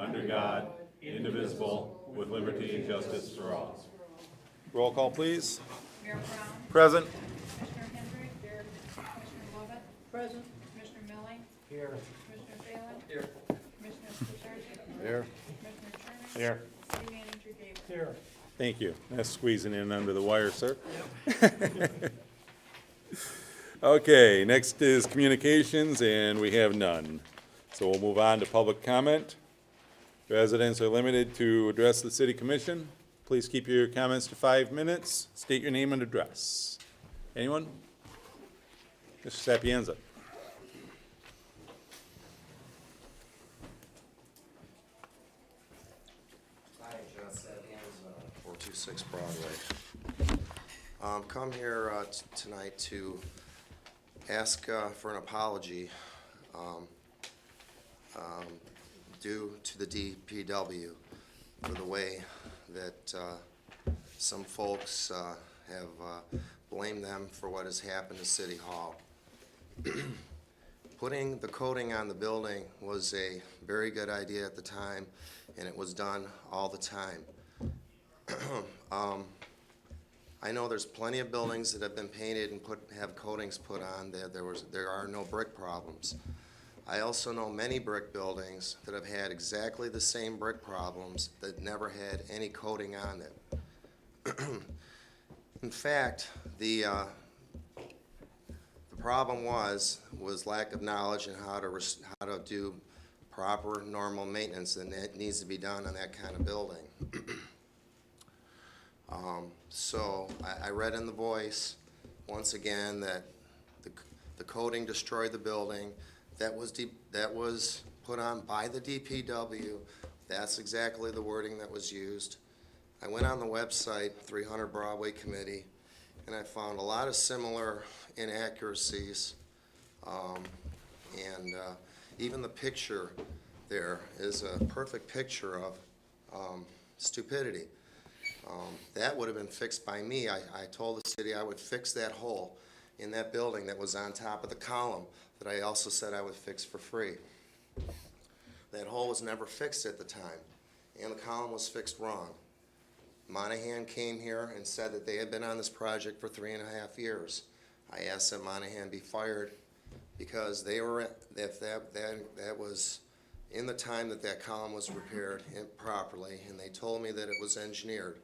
under God, indivisible, with liberty and justice for all. Roll call, please. Mayor Brown. Present. Commissioner Hendrick. Here. Commissioner Lovett. Present. Commissioner Milling. Here. Commissioner Phelan. Here. Commissioner Kucharski. Here. Commissioner Turner. Here. City Manager Davis. Here. Thank you. That's squeezing in under the wire, sir. Okay, next is communications, and we have none. So we'll move on to public comment. Residents are limited to address the city commission. Please keep your comments to 5 minutes. State your name and address. Anyone? Mr. Sapienza. Hi, John Sapienza, 426 Broadway. Come here tonight to ask for an apology due to the DPW for the way that some folks have blamed them for what has happened to City Hall. Putting the coating on the building was a very good idea at the time, and it was done all the time. I know there's plenty of buildings that have been painted and have coatings put on. There are no brick problems. I also know many brick buildings that have had exactly the same brick problems that never had any coating on it. In fact, the problem was lack of knowledge and how to do proper normal maintenance, and it needs to be done on that kind of building. So I read in the Voice once again that the coating destroyed the building. That was put on by the DPW. That's exactly the wording that was used. I went on the website, 300 Broadway Committee, and I found a lot of similar inaccuracies. Even the picture there is a perfect picture of stupidity. That would have been fixed by me. I told the city I would fix that hole in that building that was on top of the column that I also said I would fix for free. That hole was never fixed at the time, and the column was fixed wrong. Monahan came here and said that they had been on this project for 3.5 years. I asked that Monahan be fired because they were, that was in the time that column was repaired improperly, and they told me that it was engineered.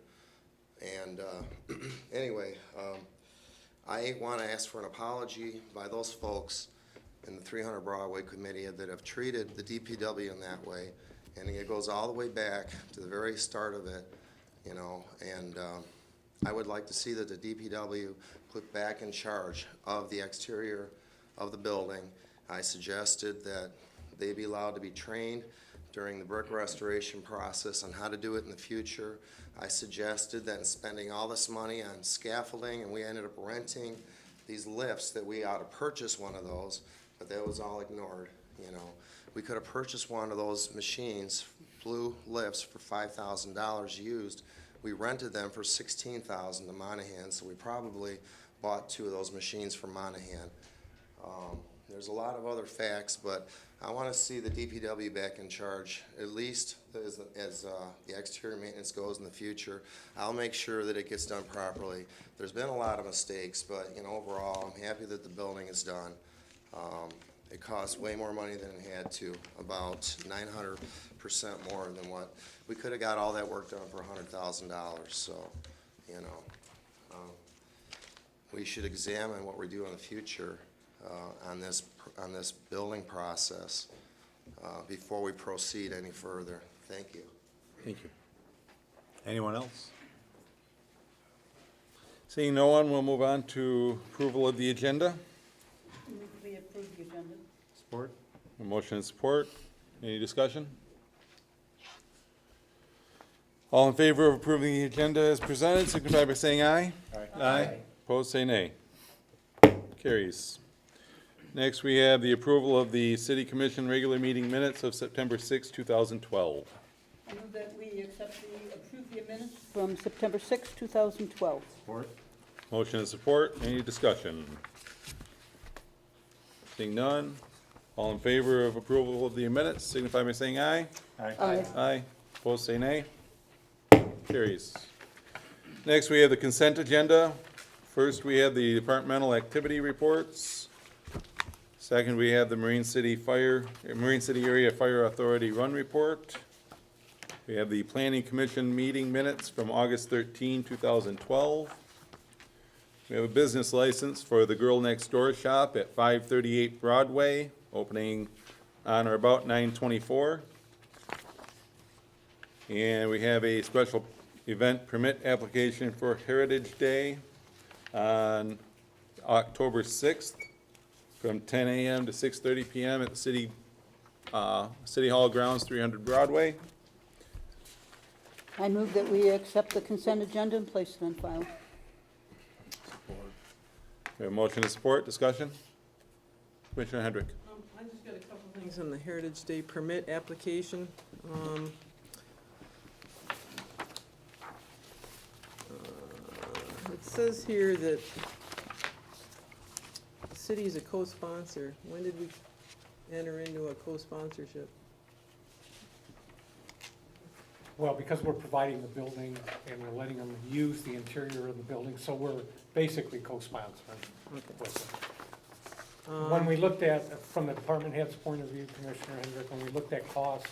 And anyway, I want to ask for an apology by those folks in the 300 Broadway Committee that have treated the DPW in that way, and it goes all the way back to the very start of it, you know, and I would like to see that the DPW put back in charge of the exterior of the building. I suggested that they be allowed to be trained during the brick restoration process on how to do it in the future. I suggested that in spending all this money on scaffolding, and we ended up renting these lifts, that we ought to purchase one of those, but that was all ignored, you know. We could have purchased one of those machines, blue lifts, for $5,000 used. We rented them for $16,000 to Monahan, so we probably bought 2 of those machines from Monahan. There's a lot of other facts, but I want to see the DPW back in charge, at least as the exterior maintenance goes in the future. I'll make sure that it gets done properly. There's been a lot of mistakes, but you know, overall, I'm happy that the building is done. It cost way more money than it had to, about 900% more than what we could have got all that work done for $100,000. So, you know, we should examine what we do in the future on this building process before we proceed any further. Thank you. Thank you. Anyone else? Seeing no one, we'll move on to approval of the agenda. We approve the agenda. Support. A motion and support. Any discussion? All in favor of approving the agenda as presented, signify by saying aye. Aye. Aye. Opposed, say nay. Carries. Next, we have the approval of the City Commission regular meeting minutes of September 6, 2012. I move that we approve the minutes from September 6, 2012. Support. Motion and support. Any discussion? Seeing none, All in favor of approval of the minutes, signify by saying aye. Aye. Aye. Opposed, say nay. Carries. Next, we have the consent agenda. First, we have the departmental activity reports. Second, we have the Marine City Area Fire Authority Run Report. We have the Planning Commission meeting minutes from August 13, 2012. We have a business license for the Girl Next Door shop at 538 Broadway, opening on or about 9/24. And we have a special event permit application for Heritage Day on October 6th from 10 a.m. to 6:30 p.m. at the City Hall grounds, 300 Broadway. I move that we accept the consent agenda and place it on file. We have a motion to support, discussion? Commissioner Hendrick. I just got a couple things on the Heritage Day permit application. It says here that the city is a co-sponsor. When did we enter into a co-sponsorship? Well, because we're providing the building and we're letting them use the interior of the building, so we're basically co-sponsoring with it. When we looked at, from the department head's point of view, Commissioner Hendrick, when we looked at costs,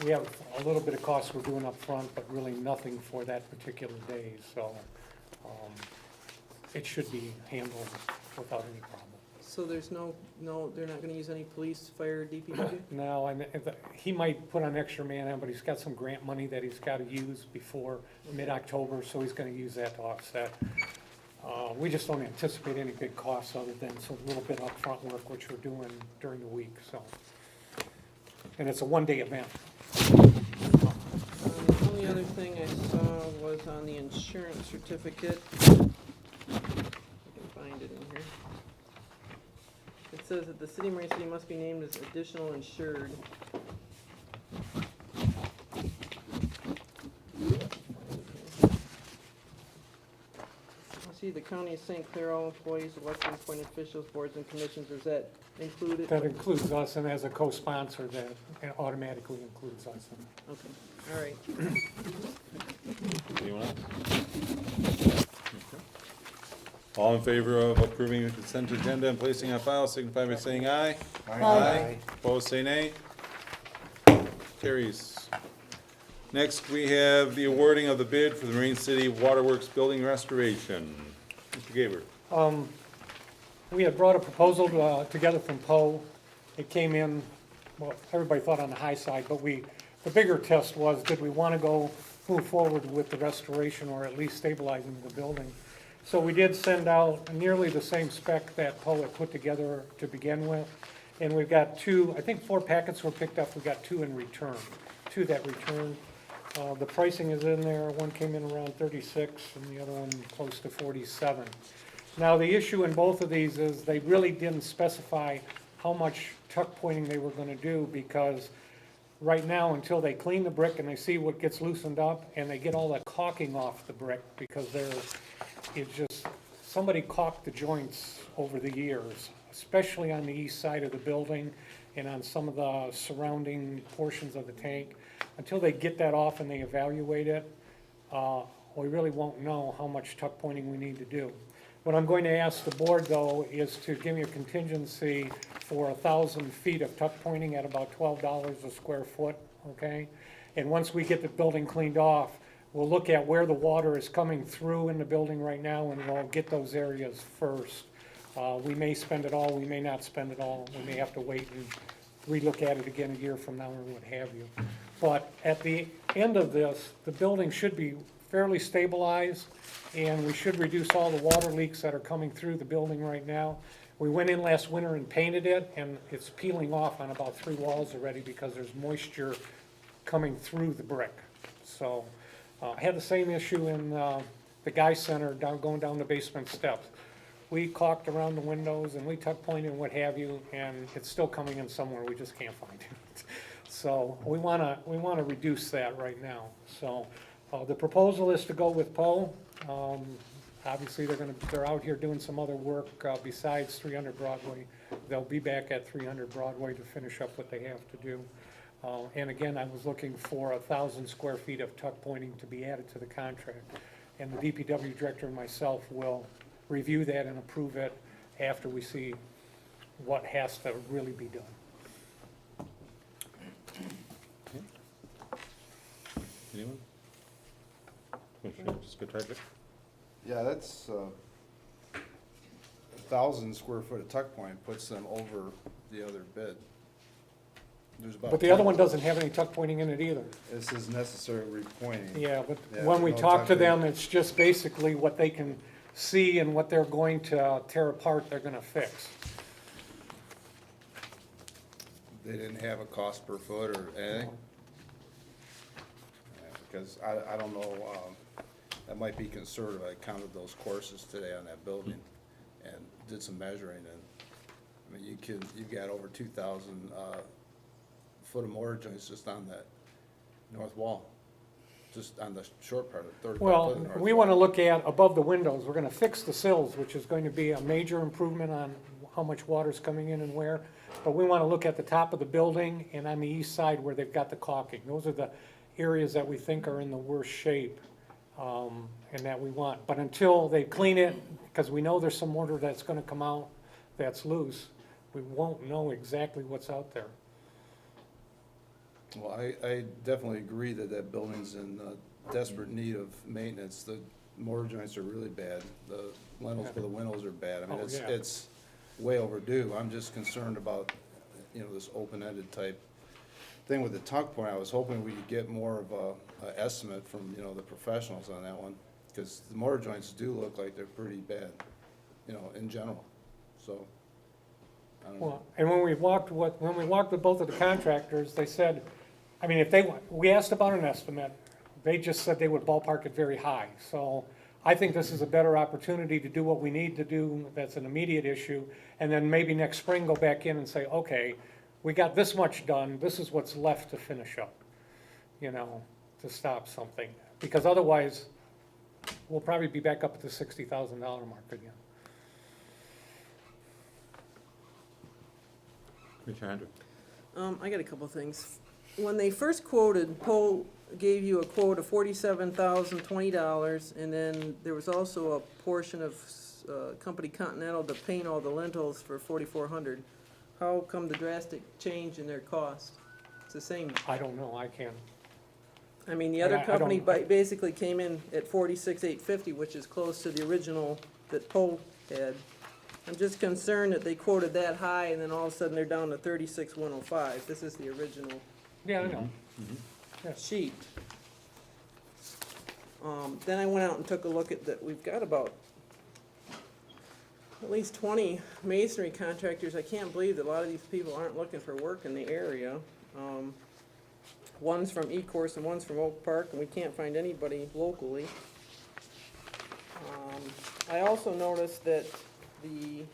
we have a little bit of costs we're doing up front, but really nothing for that particular day, so it should be handled without any problem. So there's they're not gonna use any police, fire, DPW? No, and he might put on extra man on, but he's got some grant money that he's gotta use before mid-October, so he's gonna use that to offset. We just don't anticipate any big costs other than some little bit of upfront work, which we're doing during the week, so. And it's a one-day event. The only other thing I saw was on the insurance certificate. I can find it in here. It says that the city of Marine City must be named as additional insured. I see the county of St. Clair, all employees, elected appointed officials, boards and commissions, is that included? That includes us, and as a co-sponsor, that automatically includes us. Okay, all right. Anyone else? All in favor of approving the consent agenda and placing on file, signify by saying aye. Aye. Opposed, say nay. Carries. Next, we have the awarding of the bid for the Marine City Waterworks Building Restoration. Mr. Gaber. We had brought a proposal together from Poe. It came in, well, everybody thought on the high side, but the bigger test was, did we want to move forward with the restoration or at least stabilizing the building? So we did send out nearly the same spec that Poe had put together to begin with. And we've got I think 4 packets were picked up, we got 2 in return, 2 that returned. The pricing is in there, one came in around 36 and the other one close to 47. Now, the issue in both of these is they really didn't specify how much tuck pointing they were gonna do, because right now, until they clean the brick and they see what gets loosened up and they get all that caulking off the brick, because somebody caulked the joints over the years, especially on the east side of the building and on some of the surrounding portions of the tank. Until they get that off and they evaluate it, we really won't know how much tuck pointing we need to do. What I'm going to ask the board, though, is to give me a contingency for 1,000 feet of tuck pointing at about $12 a square foot, okay? And once we get the building cleaned off, we'll look at where the water is coming through in the building right now, and we'll get those areas first. We may spend it all, we may not spend it all. We may have to wait and relook at it again a year from now or what have you. But at the end of this, the building should be fairly stabilized, and we should reduce all the water leaks that are coming through the building right now. We went in last winter and painted it, and it's peeling off on about 3 walls already because there's moisture coming through the brick. So I had the same issue in the Guy Center going down the basement steps. We caulked around the windows and we tuck pointed and what have you, and it's still coming in somewhere, we just can't find it. So we wanna reduce that right now. So the proposal is to go with Poe. Obviously, they're out here doing some other work besides 300 Broadway They'll be back at 300 Broadway to finish up what they have to do. And again, I was looking for 1,000 square feet of tuck pointing to be added to the contract. And the DPW director and myself will review that and approve it after we see what has to really be done. Anyone? Commissioner Fitzpatrick? Yeah, that's, 1,000 square foot of tuck point puts them over the other bid. There's about But the other 10 one doesn't have any tuck pointing in it either. This is necessary repointing. Yeah, but Yeah, when we no talk to tuck them, in. it's just basically what they can see and what they're going to tear apart, they're gonna fix. They didn't have a cost per foot or anything? Yeah, because I don't know, that might be conservative. I counted those courses today on that building and did some measuring, and, I mean, you've got over 2,000, foot of mortar joints just on that north wall, just on the short part of 35 foot Well, of the north we wall. wanna look at above the windows, we're gonna fix the sills, which is going to be a major improvement on how much water's coming in and where. But we wanna look at the top of the building and on the east side where they've got the caulking. Those are the areas that we think are in the worst shape, and that we want. But until they clean it, because we know there's some mortar that's gonna come out that's loose, we won't know exactly what's out there. Well, I definitely agree that that building's in desperate need of maintenance. The mortar joints are really bad. The lintels for the windows are bad. I mean, Oh, yeah. it's way overdue. I'm just concerned about, this open-ended type thing with the tuck point. I was hoping we could get more of a estimate from, the professionals on that one, because the mortar joints do look like they're pretty bad, in general, so. I don't know. Well, and when we walked with both of the contractors, they said, I mean, we asked about an estimate, they just said they would ballpark it very high. So I think this is a better opportunity to do what we need to do, that's an immediate issue, and then maybe next spring go back in and say, okay, we got this much done, this is what's left to finish up, to stop something. Because otherwise, we'll probably be back up at the $60,000 mark again. Commissioner Hendrick? I got a couple things. When they first quoted, Poe gave you a quote of $47,020, and then there was also a portion of Company Continental to paint all the lintels for $4,400. How come the drastic change in their cost? It's the same. I don't know, I can't. I mean, the other I company don't- basically came in at $46,850, which is close to the original that Poe had. I'm just concerned that they quoted that high, and then all of a sudden they're down to $36,105. This is the original Yeah, I know. sheet. Then I went out and took a look at that, we've got about at least 20 masonry contractors. I can't believe that a lot of these people aren't looking for work in the area. One's from Ecorse and one's from Oak Park, and we can't find anybody locally. I also noticed that the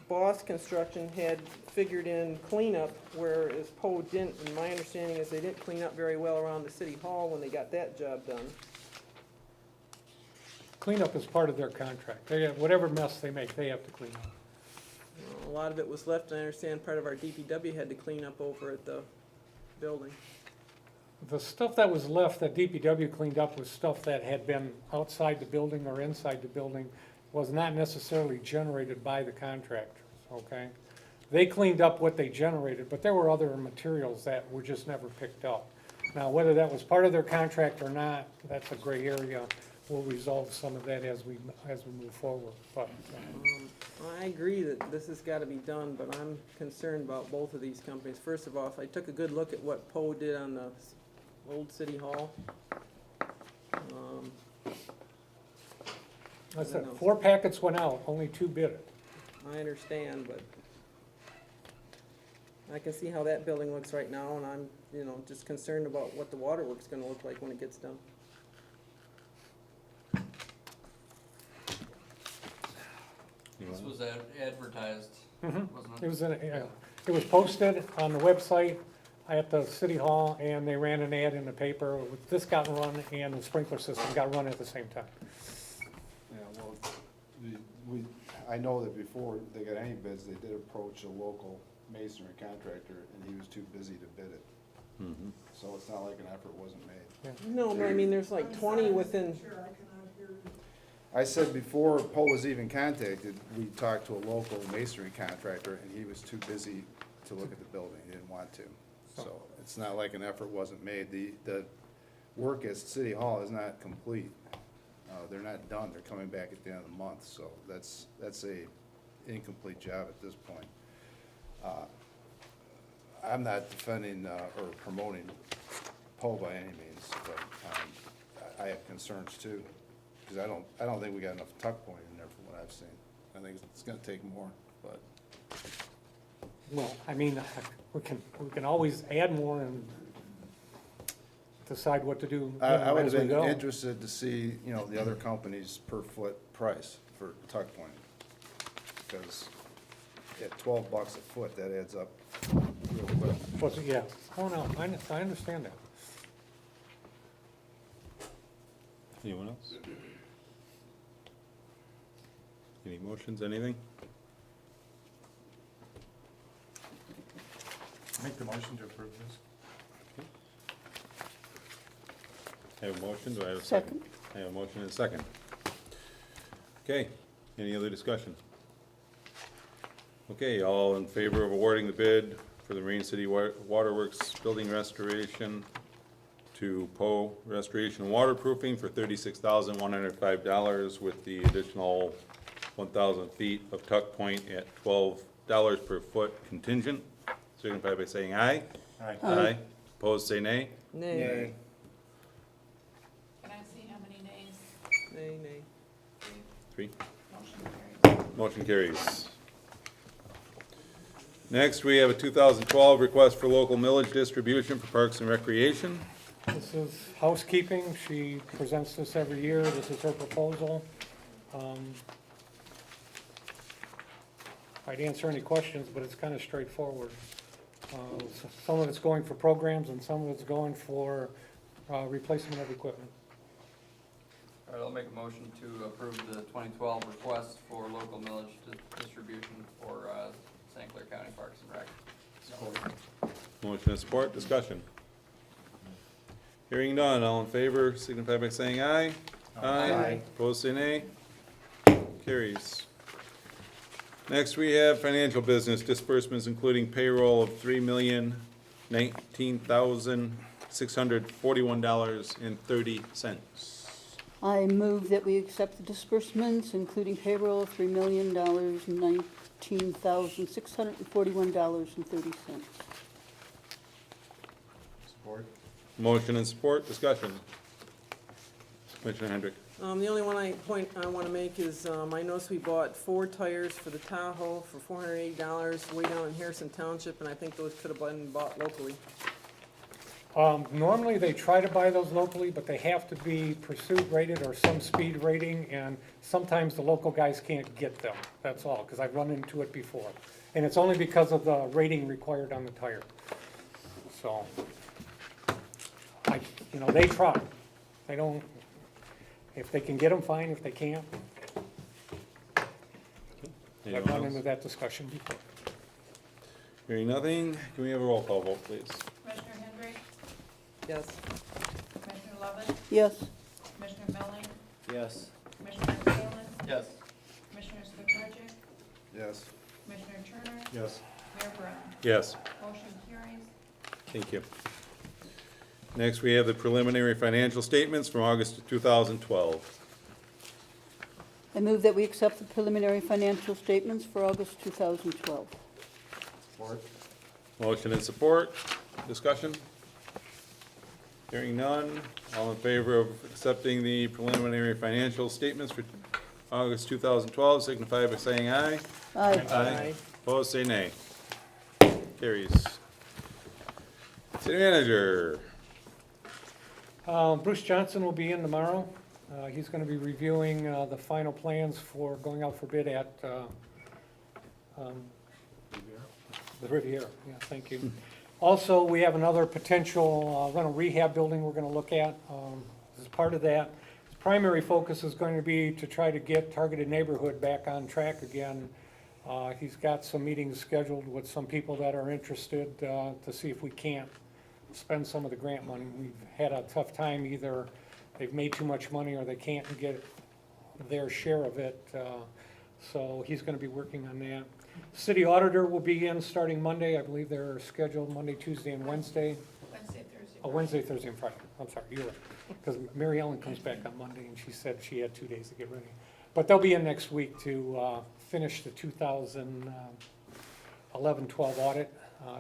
Boss Construction had figured in cleanup, whereas Poe didn't, and my understanding is they didn't clean up very well around the city hall when they got that job done. Cleanup is part of their contract. Whatever mess they make, they have to clean up. A lot of it was left, and I understand part of our DPW had to clean up over at the building. The stuff that was left that DPW cleaned up was stuff that had been outside the building or inside the building, was not necessarily generated by the contractors, okay? They cleaned up what they generated, but there were other materials that were just never picked up. Now, whether that was part of their contract or not, that's a gray area. We'll resolve some of that as we move forward, but, I agree that this has gotta be done, but I'm concerned about both of these companies. First of all, if I took a good look at what Poe did on the old city hall, I said, 4 packets went out, only 2 bid it. I understand, but I can see how that building looks right now, and I'm, just concerned about what the waterworks gonna look like when it gets done. This was advertised, Mhm. wasn't It it? was it was posted on the website at the city hall, and they ran an ad in the paper. This got run, and the sprinkler system got run at the same time. Yeah, well, I know that before they got any bids, they did approach a local masonry contractor, and he was too busy to bid it. So it's not like an effort wasn't made. No, but I mean, there's like 20 within, I said before Poe was even contacted, we talked to a local masonry contractor, and he was too busy to look at the building, he didn't want to. So it's not like an effort wasn't made. The work at City Hall is not complete. They're not done, they're coming back at the end of the month, so that's a incomplete job at this point. I'm not defending or promoting Poe by any means, but I have concerns too, because I don't think we got enough tuck point in there from what I've seen. I think it's gonna take more, but. Well, I mean, we can always add more and decide what to do I would as have we been go. interested to see, you know, the other companies' per foot price for tuck point. Because at $12 a foot, that adds up real quick. Was it- Yeah, oh no, I understand that. Anyone else? Any motions, anything? Make the motion to approve this. I have a motion, do I have a second? I have a motion and a second. Okay, any other discussion? Okay, all in favor of awarding the bid for the Marine City Waterworks Building Restoration to Poe Restoration and Waterproofing for $36,105 with the additional 1,000 feet of tuck point at $12 per foot contingent, signify by saying aye. Aye. Aye. Opposed, say nay. nay, Can I see how many nays? nay. 3. Motion carries. Motion carries. Next, we have a 2012 request for local millage distribution for Parks and Recreation. This is housekeeping. She presents this every year. This is her proposal. I'd answer any questions, but it's kind of straightforward. Some of it's going for programs and some of it's going for replacement of equipment. All right, I'll make a motion to approve the 2012 request for local millage distribution for St. Clair County Parks and Rec. Motion and support, discussion. Hearing none, all in favor, signify by saying aye. Aye. Opposed, say nay. Carries. Next, we have financial business disbursements, including payroll of $3,019,641.30. I move that we accept the disbursements, including payroll of $3,019,641.30. Support. Motion and support, discussion. Commissioner Hendrick. The only point I want to make is, I noticed we bought 4 tires for the Tahoe for $480 way down in Harrison Township, and I think those could have been bought locally. Normally, they try to buy those locally, but they have to be pursuit rated or some speed rating, and sometimes the local guys can't get them. That's all, because I've run into it before. And it's only because of the rating required on the tire. So, they try. They don't, if they can get them, fine. If they can't, I've Anyone run else? into that discussion before. Hearing nothing, can we have a roll call vote, please? Commissioner Hendrick? Yes. Commissioner Lovett? Yes. Commissioner Melling? Yes. Commissioner Salin? Yes. Commissioner Skrzypczyk? Yes. Commissioner Turner? Yes. Mayor Brown? Yes. Motion carries. Thank you. Next, we have the preliminary financial statements from August of 2012. I move that we accept the preliminary financial statements for August 2012. Support. Motion and support, discussion? Hearing none, all in favor of accepting the preliminary financial statements for August 2012, signify by saying aye. Aye. Aye. Opposed, say nay. Carries. City manager. Bruce Johnson will be in tomorrow. He's going to be reviewing the final plans for going out for bid at the Riviera. Yeah, thank you. Also, we have another potential rental rehab building we're going to look at. As part of that, as primary focus is going to be to try to get Targeted Neighborhood back on track again. He's got some meetings scheduled with some people that are interested to see if we can't spend some of the grant money. We've had a tough time, either they've made too much money or they can't get their share of it. So he's gonna be working on that. City auditor will be in starting Monday. I believe they're scheduled Monday, Tuesday, and Wednesday. Wednesday, Thursday. Oh, Wednesday, Thursday, and Friday. I'm sorry, you're right. Because Mary Ellen comes back on Monday, and she said she had 2 days to get ready. But they'll be in next week to finish the 2011-12 audit.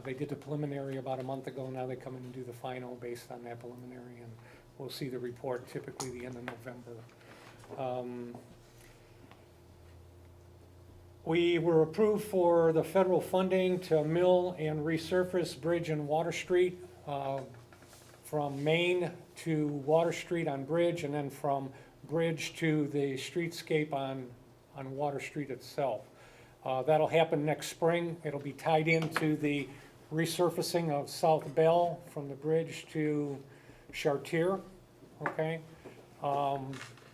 They did the preliminary about a month ago. Now they come in and do the final based on that preliminary, and we'll see the report typically the end of November. We were approved for the federal funding to mill and resurface Bridge and Water Street, from Main to Water Street on Bridge, and then from Bridge to the streetscape on Water Street itself. That'll happen next spring. It'll be tied into the resurfacing of South Bell from the bridge to Chartier, okay?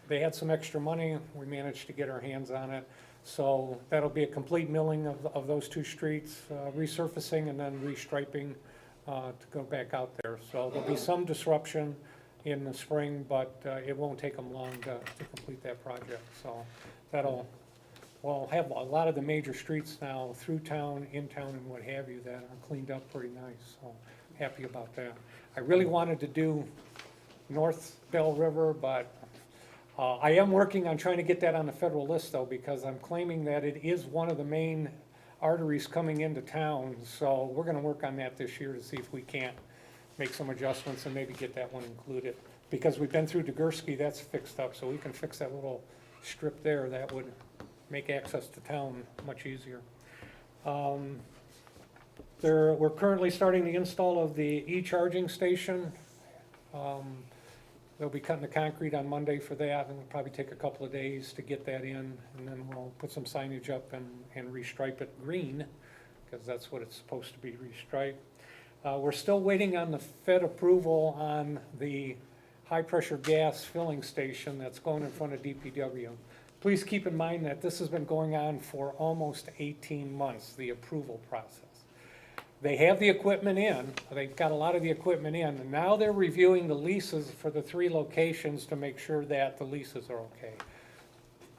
They had some extra money. We managed to get our hands on it. So that'll be a complete milling of those 2 streets, resurfacing and then restriping to go back out there. So there'll be some disruption in the spring, but it won't take them long to complete that project. So we'll have a lot of the major streets now through town, in town, and what have you that are cleaned up pretty nice. So happy about that. I really wanted to do North Bell River, but I am working on trying to get that on the federal list, though, because I'm claiming that it is one of the main arteries coming into town. So we're gonna work on that this year to see if we can't make some adjustments and maybe get that one included. Because we've been through Degurski, that's fixed up, so we can fix that little strip there. That would make access to town much easier. We're currently starting the install of the e-charging station. They'll be cutting the concrete on Monday for that, and it'll probably take a couple of days to get that in, and then we'll put some signage up and restripe it green, because that's what it's supposed to be, restriped. We're still waiting on the Fed approval on the high-pressure gas filling station that's going in front of DPW. Please keep in mind that this has been going on for almost 18 months, the approval process. They have the equipment in, they've got a lot of the equipment in, and now they're reviewing the leases for the 3 locations to make sure that the leases are okay.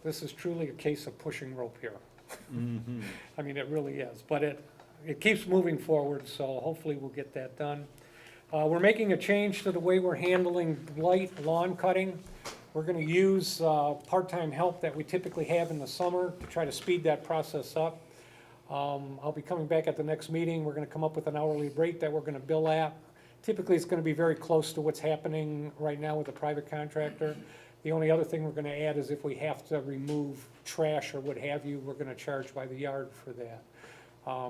This is truly a case of pushing rope here. I mean, it really is, but it keeps moving forward, so hopefully we'll get that done. We're making a change to the way we're handling light lawn cutting. We're gonna use part-time help that we typically have in the summer to try to speed that process up. I'll be coming back at the next meeting. We're gonna come up with an hourly rate that we're gonna bill at. Typically, it's gonna be very close to what's happening right now with a private contractor. The only other thing we're gonna add is if we have to remove trash or what have you, we're gonna charge by the yard for that.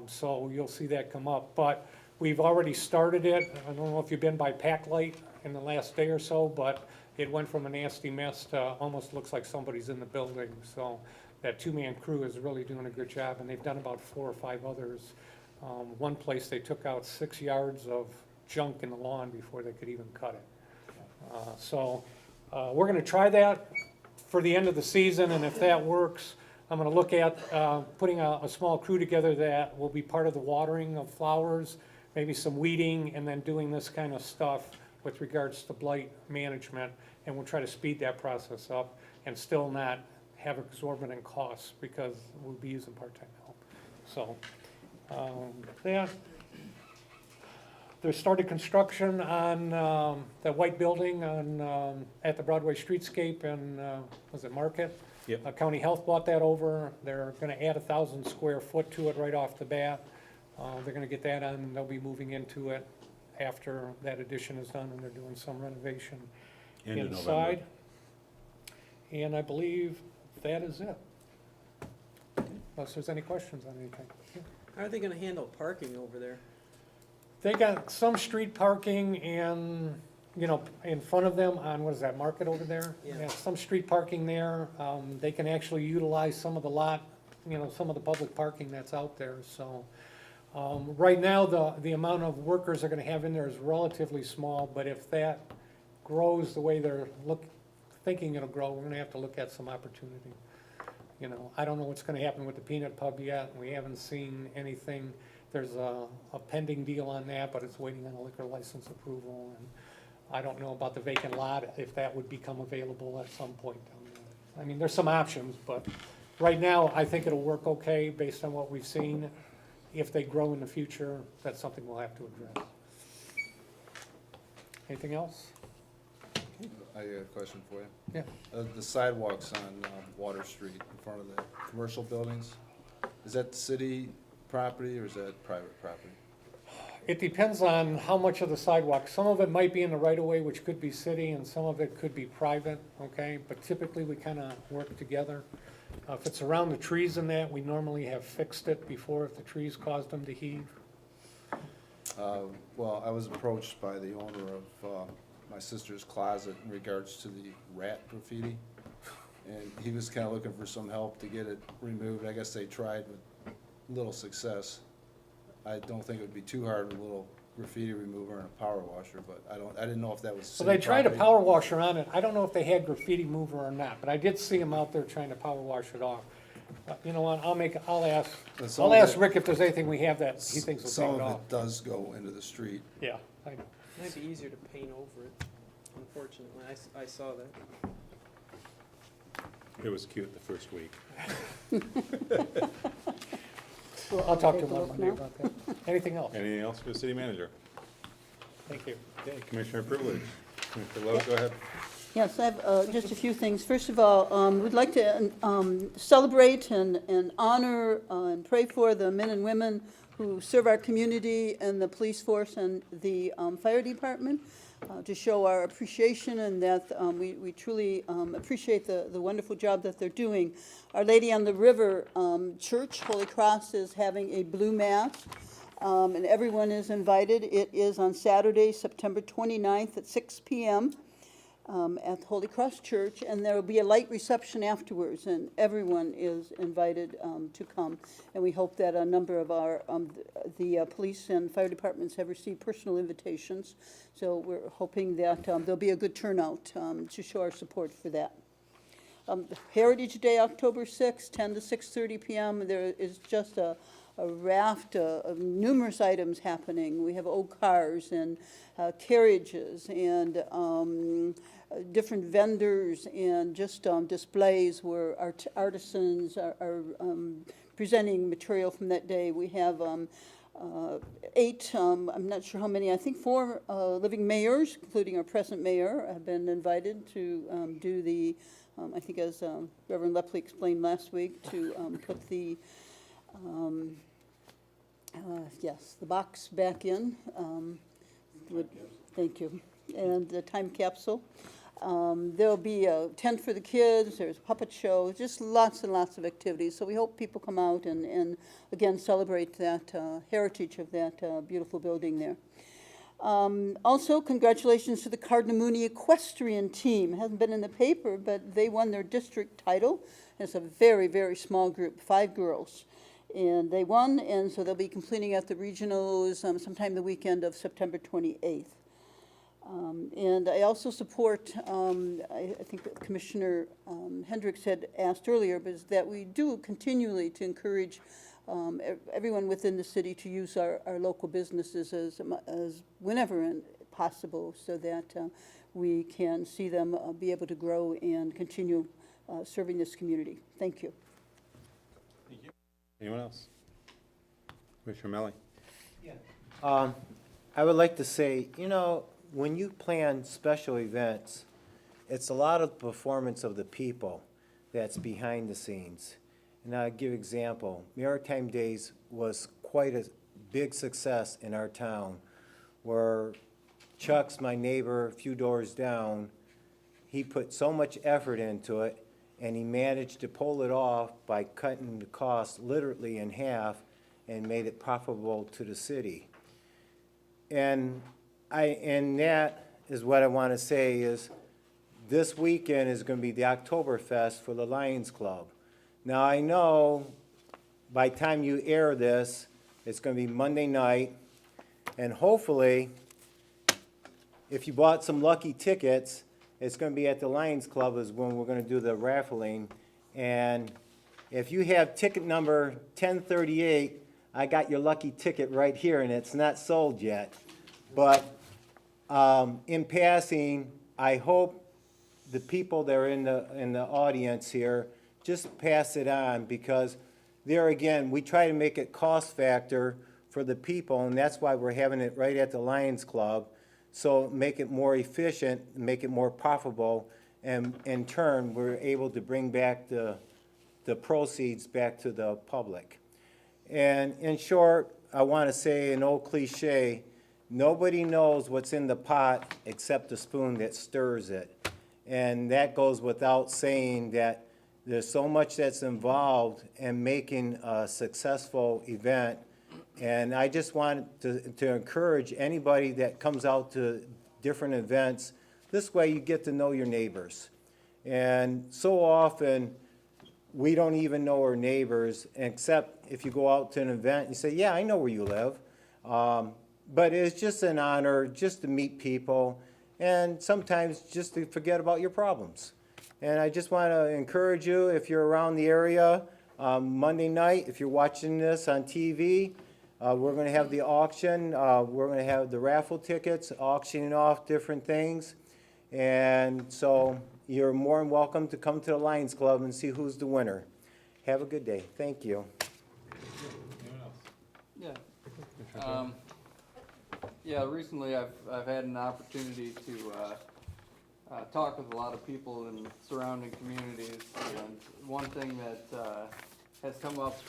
So you'll see that come up, but we've already started it. I don't know if you've been by Packlight in the last day or so, but it went from a nasty mess to almost looks like somebody's in the building. So that 2-man crew is really doing a good job, and they've done about 4 or 5 others. One place, they took out 6 yards of junk in the lawn before they could even cut it. So we're gonna try that for the end of the season, and if that works, I'm gonna look at putting a small crew together that will be part of the watering of flowers, maybe some weeding, and then doing this kind of stuff with regards to blight management, and we'll try to speed that process up and still not have exorbitant costs, because we'll be using part-time help. So, yeah. They started construction on that white building on at the Broadway Streetscape and was it Market? Yep. County Health bought that over. They're gonna add 1,000 square foot to it right off the bat. They're gonna get that on, and they'll be moving into it after that addition is done, and they're doing some renovation End of inside. And I believe that is it. Unless there's any questions on anything. How are they gonna handle parking over there? They got some street parking and, you know, in front of them on, what is that, Market over there? Yeah. Some street parking there. They can actually utilize some of the lot, you know, some of the public parking that's out there, so. Right now, the amount of workers they're gonna have in there is relatively small, but if that grows the way they're thinking it'll grow, we're gonna have to look at some opportunity. You know, I don't know what's gonna happen with the peanut pub yet, we haven't seen anything. There's a pending deal on that, but it's waiting on a liquor license approval, and I don't know about the vacant lot, if that would become available at some point down the road. I mean, there's some options, but right now, I think it'll work okay based on what we've seen. If they grow in the future, that's something we'll have to address. Anything else? I got a question for you. Yeah. The sidewalks on Water Street in front of the commercial buildings, is that city property or is that private property? It depends on how much of the sidewalk. Some of it might be in the right-of-way, which could be city, and some of it could be private, okay? But typically, we kind of work together. If it's around the trees and that, we normally have fixed it before if the trees caused them to heave. Well, I was approached by the owner of my sister's closet in regards to the rat graffiti. And he was kind of looking for some help to get it removed. I guess they tried with little success. I don't think it would be too hard with a little graffiti remover and a power washer, but I didn't know if that was So city they tried a property. power washer on it. I don't know if they had graffiti mover or not, but I did see them out there trying to power wash it off. You know what, I'll But some I'll of ask it- Rick if there's anything we have that he thinks will Some take it of off. it does go into the street. Yeah, I know. It might be easier to paint over it, unfortunately. I saw that. It was cute the first week. I'll talk to Take him a on look Monday now. about that. Anything else? Anything else for the city manager? Thank you. Okay, Commissioner privilege. Commissioner Lowe, go ahead. Yes, I have just a few things. First of all, we'd like to celebrate and honor and pray for the men and women who serve our community and the police force and the fire department, to show our appreciation and that we truly appreciate the wonderful job that they're doing. Our Lady on the River Church, Holy Cross, is having a blue mass, and everyone is invited. It is on Saturday, September 29th at 6 p.m. At Holy Cross Church, and there will be a light reception afterwards, and everyone is invited to come. And we hope that a number of our the police and fire departments have received personal invitations. So we're hoping that there'll be a good turnout to show our support for that. Heritage Day, October 6th, 10 to 6:30 p.m. There is just a raft of numerous items happening. We have old cars and carriages and different vendors and just displays where artisans are presenting material from that day. We have 8, I'm not sure how many, I think 4 living mayors, including our present mayor, have been invited to do the, I think as Reverend Lepley explained last week, to put the yes, the box back in. Thank you. And the time capsule. There'll be a tent for the kids, there's a puppet show, just lots and lots of activities. So we hope people come out and again, celebrate that heritage of that beautiful building there. Also, congratulations to the Cardinal equestrian team. It hasn't been in the paper, but they won their district title. It's a very, very small group, 5 girls. And they won, and so they'll be completing at the regionals sometime the weekend of September 28th. And I also support, I think that Commissioner Hendricks had asked earlier, but is that we do continually to encourage everyone within the city to use our local businesses as whenever possible, so that we can see them be able to grow and continue serving this community. Thank you. Thank you. Anyone else? Commissioner Melly? I would like to say, you know, when you plan special events, it's a lot of performance of the people that's behind the scenes. And I'll give example. Maritime Days was quite a big success in our town, where Chuck's my neighbor a few doors down. He put so much effort into it, and he managed to pull it off by cutting the cost literally in half and made it profitable to the city. And that is what I want to say is this weekend is going to be the Oktoberfest for the Lions Club. Now, I know by the time you air this, it's going to be Monday night, and hopefully, if you bought some lucky tickets, It's gonna be at the Lions Club is when we're gonna do the raffling. And if you have ticket number 1038, I got your lucky ticket right here, and it's not sold yet. But in passing, I hope the people that are in the audience here just pass it on, because there again, we try to make it cost factor for the people, and that's why we're having it right at the Lions Club. So make it more efficient, make it more profitable, and in turn, we're able to bring back the proceeds back to the public. And in short, I want to say an old cliche, nobody knows what's in the pot except the spoon that stirs it. And that goes without saying that there's so much that's involved in making a successful event. And I just want to encourage anybody that comes out to different events, this way you get to know your neighbors. And so often, we don't even know our neighbors, except if you go out to an event and you say, yeah, I know where you live. But it's just an honor just to meet people, and sometimes just to forget about your problems. And I just want to encourage you, if you're around the area, Monday night, if you're watching this on TV, we're going to have the auction. We're going to have the raffle tickets, auctioning off different things. And so you're more than welcome to come to the Lions Club and see who's the winner. Have a good day. Thank you. Yeah. Yeah, recently I've had an opportunity to talk with a lot of people in surrounding communities, and one thing that has come up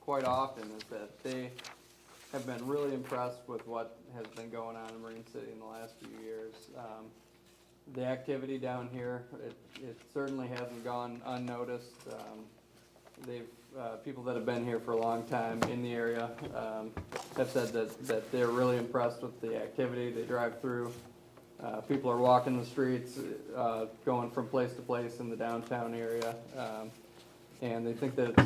quite often is that they have been really impressed with what has been going on in Marine City in the last few years. The activity down here, it certainly hasn't gone unnoticed. People that have been here for a long time in the area have said that they're really impressed with the activity. They drive through. People are walking the streets, going from place to place in the downtown area. And they think that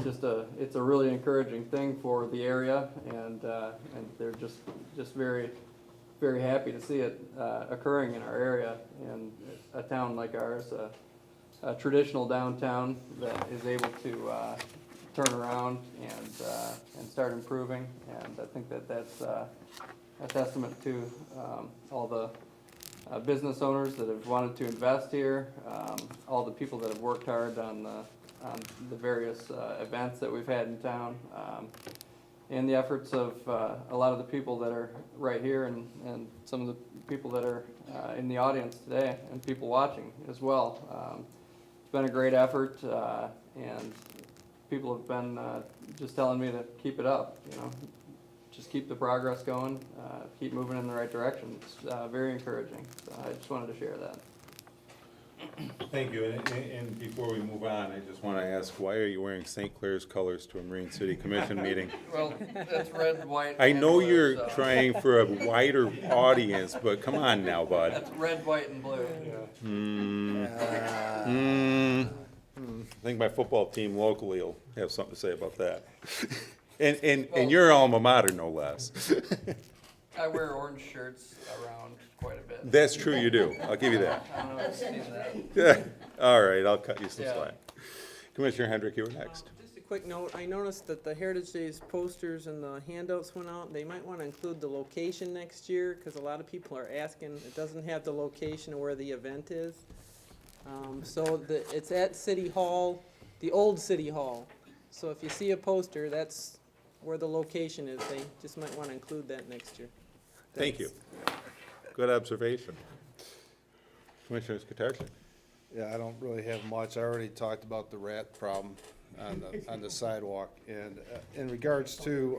it's a really encouraging thing for the area, and they're just very, very happy to see it occurring in our area. And a town like ours, a traditional downtown that is able to turn around and start improving. And I think that's a testament to all the business owners that have wanted to invest here, all the people that have worked hard on the various events that we've had in town, and the efforts of a lot of the people that are right here, and some of the people that are in the audience today, and people watching as well. It's been a great effort, and people have been just telling me to keep it up, just keep the progress going, keep moving in the right direction. It's very encouraging. So I just wanted to share that. Thank you, and before we move on, I just want to ask, why are you wearing St. Clair's colors to a Marine City Commission meeting? Well, that's red, white, I and know blue, you're so- trying for a wider audience, but come on now, bud. That's red, white, and blue. I think my football team locally will have something to say about that. And your alma mater, no less. I wear orange shirts around quite a bit. That's true, you do. I'll give you that. I don't know if you've seen that. All right, I'll cut you some Yeah. slack. Commissioner Hendrick, you were next. Just a quick note, I noticed that the Heritage Days posters and the handouts went out. They might want to include the location next year, because a lot of people are asking, it doesn't have the location of where the event is. It's at City Hall, the old City Hall. So if you see a poster, that's where the location is. They just might want to include that next year. Thank you. Good observation. Commissioner Skatarczyk. Yeah, I don't really have much. I already talked about the rat problem on the sidewalk. And in regards to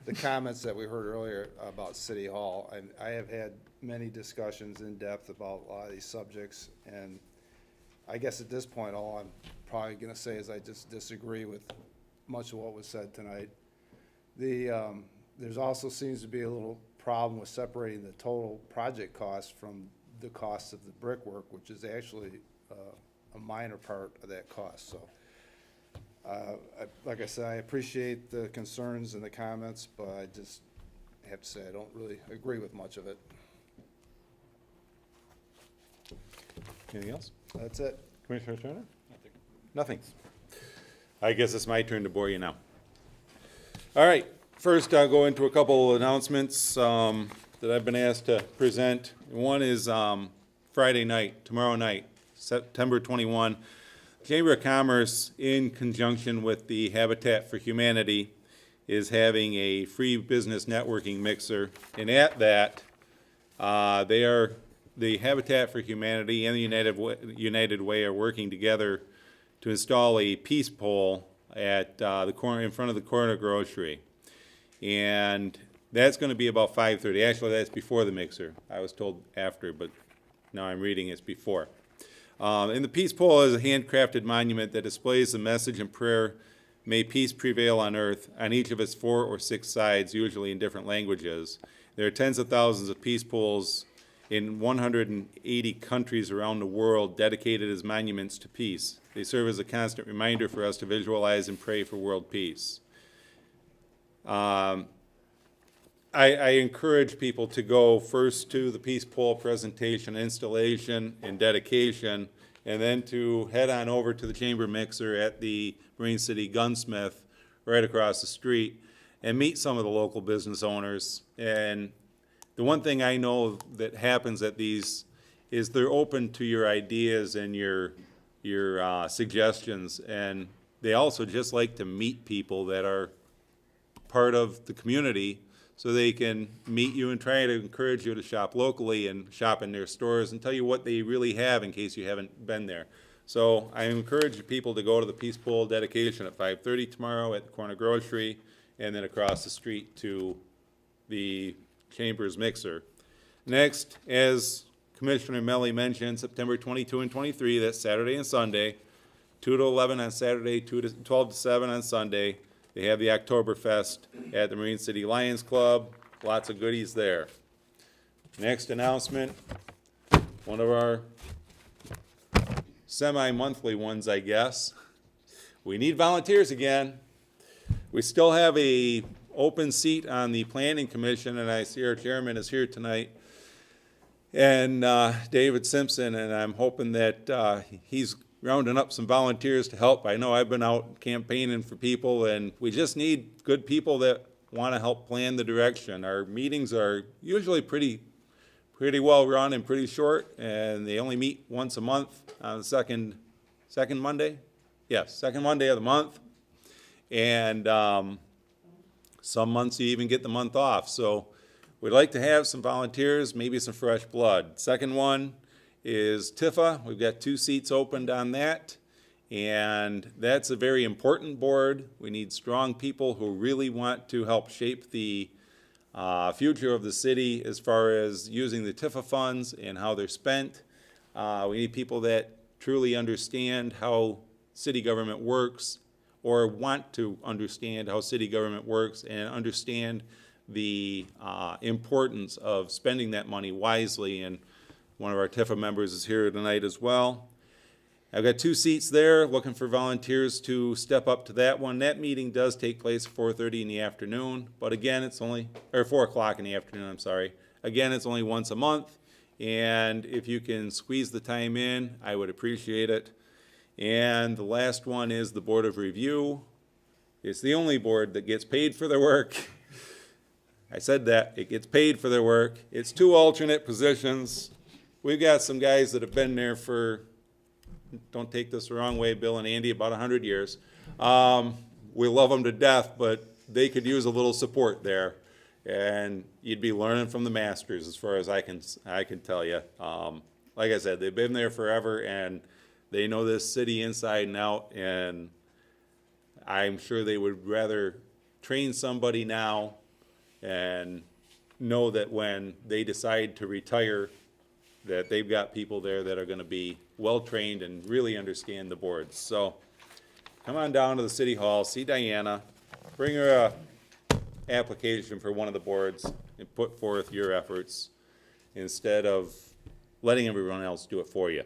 the comments that we heard earlier about City Hall, I have had many discussions in depth about a lot of these subjects. And I guess at this point, all I'm probably gonna say is I just disagree with much of what was said tonight. There's also seems to be a little problem with separating the total project cost from the cost of the brickwork, which is actually a minor part of that cost. So, like I said, I appreciate the concerns and the comments, but I just have to say I don't really agree with much of it. Anything else? That's it. Commissioner Turner? Nothing. I guess it's my turn to bore you now. All right, first I'll go into a couple announcements that I've been asked to present. One is Friday night, tomorrow night, September 21. Chamber of Commerce, in conjunction with the Habitat for Humanity, is having a free business networking mixer. And at that, the Habitat for Humanity and the United Way are working together to install a peace pole at the corner, in front of the corner grocery. And that's going to be about 5:30. Actually, that's before the mixer. I was told after, but now I'm reading it's before. And the peace pole is a handcrafted monument that displays the message and prayer, "May peace prevail on earth," on each of its 4 or 6 sides, usually in different languages. There are tens of thousands of peace poles in 180 countries around the world dedicated as monuments to peace. They serve as a constant reminder for us to visualize and pray for world peace. I encourage people to go first to the peace pole presentation, installation, and dedication, and then to head on over to the chamber mixer at the Marine City Gunsmith right across the street and meet some of the local business owners. And the one thing I know that happens at these is they're open to your ideas and your suggestions, and they also just like to meet people that are part of the community so they can meet you and try to encourage you to shop locally and shop in their stores and tell you what they really have in case you haven't been there. So I encourage people to go to the Peace Pole dedication at 5:30 tomorrow at the corner grocery, and then across the street to the Chambers Mixer. Next, as Commissioner Melly mentioned, September 22 and 23, that's Saturday and Sunday, 2 to 11 on Saturday, 12 to 7 on Sunday. They have the Oktoberfest at the Marine City Lions Club. Lots of goodies there. Next announcement, one of our semi-monthly ones, I guess. We need volunteers again. We still have a open seat on the Planning Commission, and I see our chairman is here tonight, and David Simpson, and I'm hoping that he's rounding up some volunteers to help. I know I've been out campaigning for people, and we just need good people that want to help plan the direction. Our meetings are usually pretty well run and pretty short, and they only meet once a month on the second Monday. Yes, second Monday of the month. And some months you even get the month off. So we'd like to have some volunteers, maybe some fresh blood. Second one is TIFA. We've got 2 seats opened on that, and that's a very important board. We need strong people who really want to help shape the future of the city as far as using the TIFA funds and how they're spent. We need people that truly understand how city government works, or want to understand how city government works and understand the importance of spending that money wisely. And one of our TIFA members is here tonight as well. I've got 2 seats there, looking for volunteers to step up to that one. That meeting does take place at 4:30 in the afternoon, but again, it's only, or 4 o'clock in the afternoon, I'm sorry. Again, it's only once a month, and if you can squeeze the time in, I would appreciate it. And the last one is the Board of Review. It's the only board that gets paid for their work. I said that, it gets paid for their work. It's 2 alternate positions. We've got some guys that have been there for, don't take this the wrong way, Bill and Andy, about 100 years. We love them to death, but they could use a little support there. And you'd be learning from the masters as far as I can tell you. Like I said, they've been there forever, and they know this city inside and out, and I'm sure they would rather train somebody now and know that when they decide to retire, that they've got people there that are going to be well-trained and really understand the boards. So come on down to the City Hall, see Diana, bring her a application for one of the boards, and put forth your efforts instead of letting everyone else do it for you.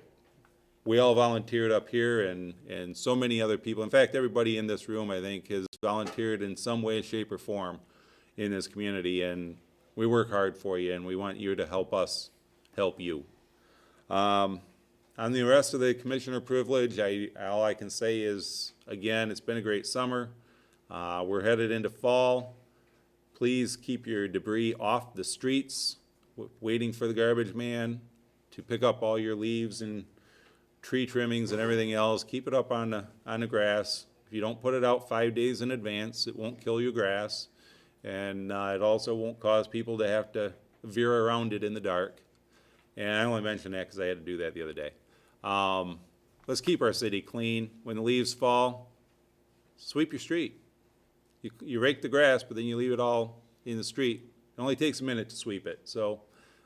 We all volunteered up here, and so many other people. In fact, everybody in this room, I think, has volunteered in some way, shape, or form in this community, and we work hard for you, and we want you to help us help you. On the rest of the commissioner privilege, all I can say is, again, it's been a great summer. We're headed into fall. Please keep your debris off the streets, waiting for the garbage man to pick up all your leaves and tree trimmings and everything else. Keep it up on the grass. If you don't put it out 5 days in advance, it won't kill your grass. And it also won't cause people to have to veer around it in the dark. And I only mention that because I had to do that the other day. Let's keep our city clean. When the leaves fall, sweep your street. You rake the grass, but then you leave it all in the street. It only takes a minute to sweep it. So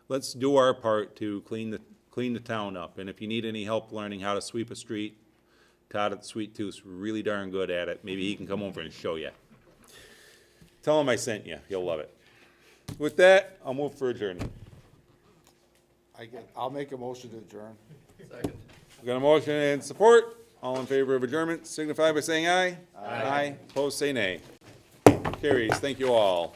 let's do our part to clean the town up. And if you need any help learning how to sweep a street, Todd at the Sweet Tooth's really darn good at it. Maybe he can come over and show you. Tell him I sent you. He'll love it. With that, I'll move for adjournment. I'll make a motion to adjourn. Second. We've got a motion and support. All in favor of adjournment signify by saying aye. Aye. Opposed, say nay. Carries. Thank you all.